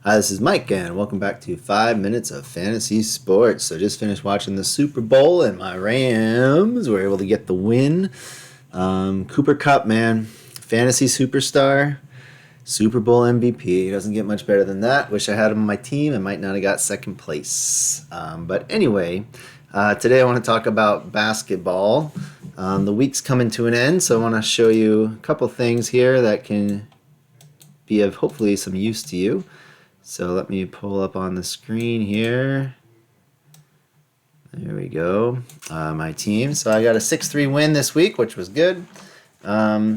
Hi, this is Mike, and welcome back to 5 Minutes of Fantasy Sports. So, just finished watching the Super Bowl, and my Rams were able to get the win. Cooper Cup, man, fantasy superstar, Super Bowl MVP. Doesn't get much better than that. Wish I had him on my team. I might not have got second place. But anyway, today I want to talk about basketball. The week's coming to an end, so I want to show you a couple things here that can be of hopefully some use to you. So let me pull up on the screen here. There we go. My team. So I got a 6-3 win this week, which was good.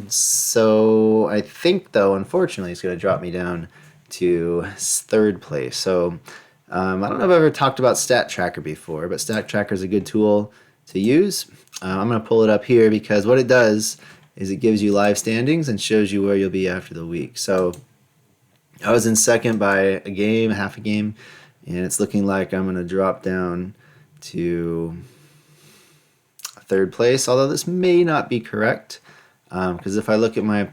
So I think, though, unfortunately, it's going to drop me down to third place. So I don't know if I've ever talked about Stat Tracker before, but Stat Tracker is a good tool to use. I'm going to pull it up here because what it does is it gives you live standings and shows you where you'll be after the week. So I was in second by a game, half a game, and it's looking like I'm going to drop down to third place, although this may not be correct, because if I look at my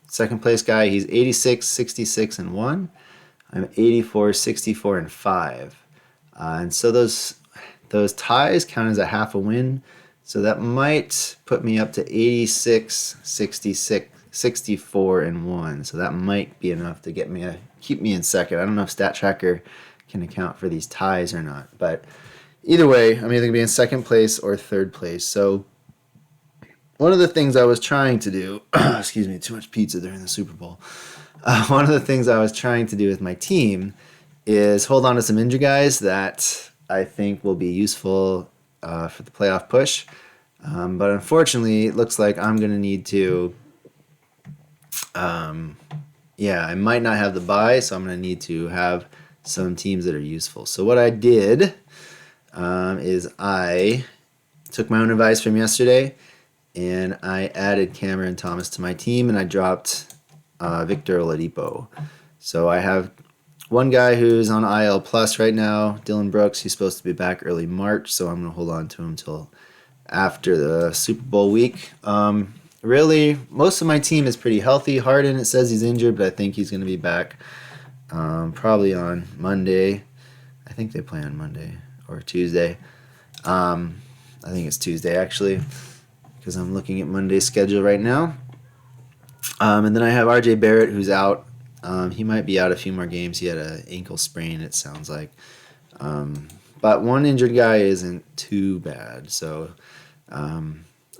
second place guy, he's 86, 66, and 1. I'm 84, 64, and 5. And so those ties count as a half a win, so that might put me up to 86, 66, 64 and 1. So that might be enough to keep me in second. I don't know if Stat Tracker can account for these ties or not, but either way, I'm either going to be in second place or third place. So one of the things I was trying to do, excuse me, too much pizza during the Super Bowl. One of the things I was trying to do with my team is hold on to some injured guys that I think will be useful for the playoff push. But unfortunately, it looks like I'm going to need to I might not have the buy, so I'm going to need to have some teams that are useful. So what I did is I took my own advice from yesterday, and I added Cameron Thomas to my team, and I dropped Victor Oladipo. So I have one guy who's on IL plus right now, Dylan Brooks. He's supposed to be back early March, so I'm going to hold on to him until after the Super Bowl week. Really, most of my team is pretty healthy. Harden, it says he's injured, but I think he's going to be back probably on Monday. I think they play on Monday or Tuesday. I think it's Tuesday, actually, because I'm looking at Monday's schedule right now. And then I have RJ Barrett, who's out. He might be out a few more games. He had an ankle sprain, it sounds like. But one injured guy isn't too bad, so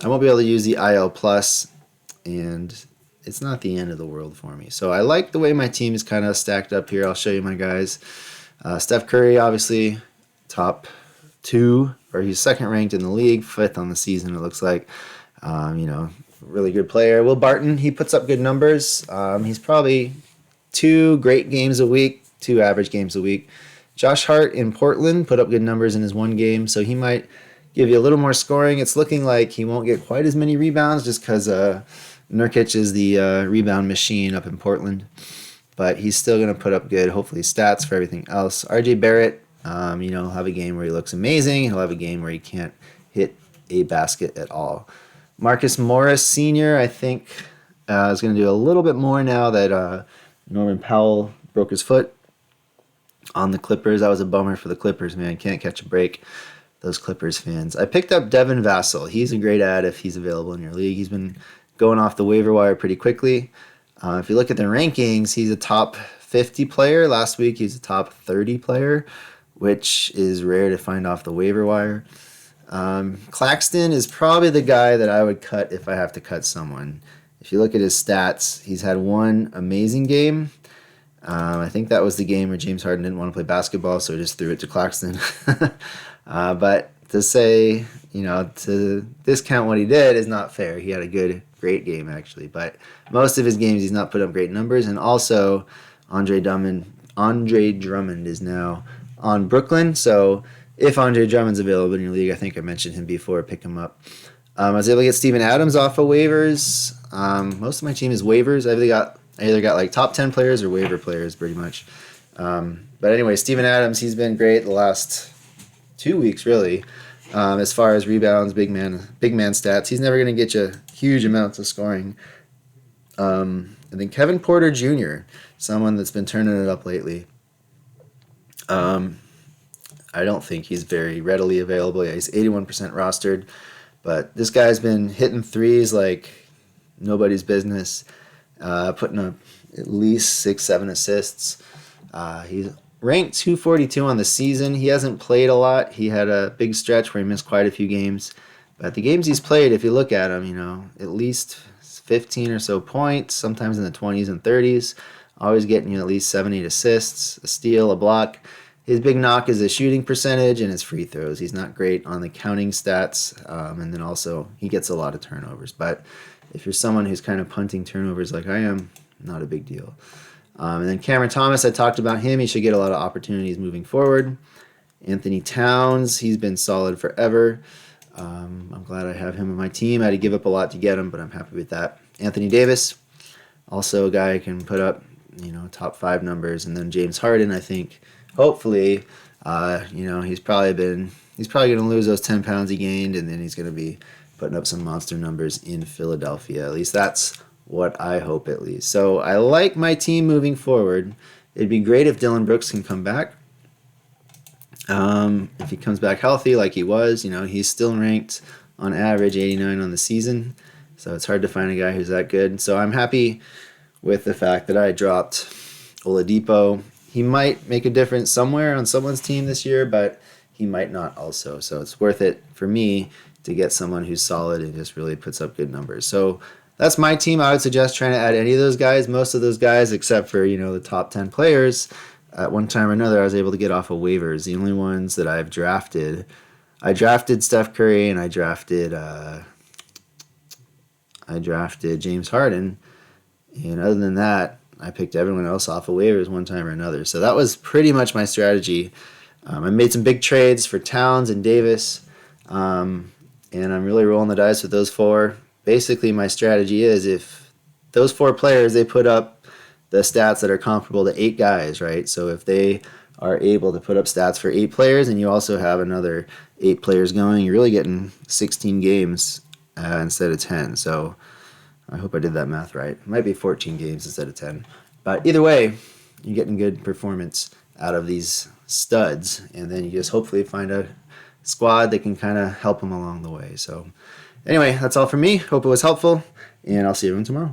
I won't be able to use the IL plus, and it's not the end of the world for me. So I like the way my team is kind of stacked up here. I'll show you my guys. Steph Curry, obviously, top 2, or he's second ranked in the league, 5th on the season, it looks like. Really good player. Will Barton, he puts up good numbers. He's probably 2 great games a week, 2 average games a week. Josh Hart in Portland put up good numbers in his one game, so he might give you a little more scoring. It's looking like he won't get quite as many rebounds just because Nurkic is the rebound machine up in Portland. But he's still going to put up good, hopefully, stats for everything else. RJ Barrett, he'll have a game where he looks amazing. He'll have a game where he can't hit a basket at all. Marcus Morris Sr., I think, is going to do a little bit more now that Norman Powell broke his foot on the Clippers. That was a bummer for the Clippers, man. Can't catch a break. Those Clippers fans. I picked up Devin Vassell. He's a great ad if he's available in your league. He's been going off the waiver wire pretty quickly. If you look at the rankings, he's a top 50 player. Last week, he's a top 30 player, which is rare to find off the waiver wire. Claxton is probably the guy that I would cut if I have to cut someone. If you look at his stats, he's had one amazing game. I think that was the game where James Harden didn't want to play basketball, so he just threw it to Claxton. But to say, to discount what he did is not fair. He had a great game, actually. But most of his games, he's not put up great numbers. And also, Andre Drummond is now on Brooklyn. So if Andre Drummond's available in your league, I think I mentioned him before, pick him up. I was able to get Steven Adams off of waivers. Most of my team is waivers. I either got like top 10 players or waiver players, pretty much. But anyway, Steven Adams, he's been great the last 2 weeks, really, as far as rebounds, big man stats. He's never going to get you huge amounts of scoring. And then Kevin Porter Jr., someone that's been turning it up lately. I don't think he's very readily available. Yeah, he's 81% rostered, but this guy's been hitting threes like nobody's business, putting up at least 6, 7 assists. He's ranked 242 on the season. He hasn't played a lot. He had a big stretch where he missed quite a few games. But the games he's played, if you look at him, at least 15 or so points, sometimes in the 20s and 30s. Always getting you at least 7, 8 assists, a steal, a block. His big knock is his shooting percentage and his free throws. He's not great on the counting stats, and then also he gets a lot of turnovers. But if you're someone who's kind of punting turnovers like I am, not a big deal. And then Cameron Thomas, I talked about him. He should get a lot of opportunities moving forward. Anthony Towns, he's been solid forever. I'm glad I have him on my team. I had to give up a lot to get him, but I'm happy with that. Anthony Davis, also a guy who can put up, top 5 numbers. And then James Harden, I think, hopefully, he's probably going to lose those 10 pounds he gained, and then he's going to be putting up some monster numbers in Philadelphia. At least that's what I hope, at least. So I like my team moving forward. It'd be great if Dylan Brooks can come back. If he comes back healthy like he was, he's still ranked on average 89 on the season. So it's hard to find a guy who's that good. So I'm happy with the fact that I dropped Oladipo. He might make a difference somewhere on someone's team this year, but he might not also. So it's worth it for me to get someone who's solid and just really puts up good numbers. So that's my team. I would suggest trying to add any of those guys. Most of those guys, except for, the top 10 players, at one time or another, I was able to get off of waivers. The only ones that I've drafted, I drafted Steph Curry and I drafted James Harden. And other than that, I picked everyone else off of waivers one time or another. So that was pretty much my strategy. I made some big trades for Towns and Davis, and I'm really rolling the dice with those 4. Basically, my strategy is if those 4 players, they put up the stats that are comparable to 8 guys, right? So if they are able to put up stats for 8 players and you also have another 8 players going, you're really getting 16 games instead of 10. So I hope I did that math right. It might be 14 games instead of 10. But either way, you're getting good performance out of these studs, and then you just hopefully find a squad that can kind of help them along the way. So anyway, that's all from me. Hope it was helpful, and I'll see everyone tomorrow.